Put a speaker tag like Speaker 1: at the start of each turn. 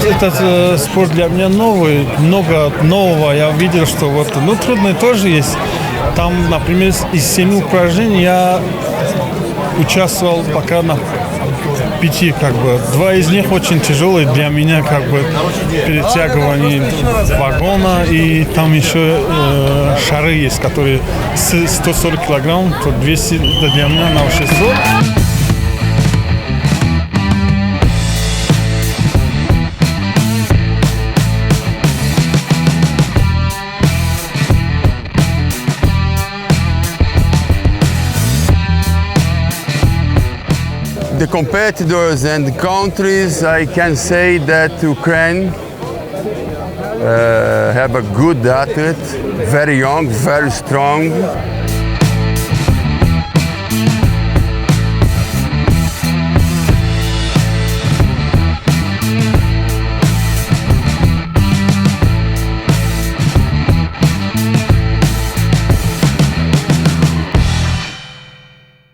Speaker 1: этот спорт для меня новый, много нового. Я видел, что вот, ну, трудный тоже есть. Там, например, из 7 упражнений я участвовал пока на 5, как бы. 2 из них очень тяжелые для меня, как бы, перетягивание вагона. И там еще шары есть, которые с 140 килограмм, то 200 для меня на 600.
Speaker 2: The competitors and the countries, I can say that Ukraine have a good athlete, very young, very strong.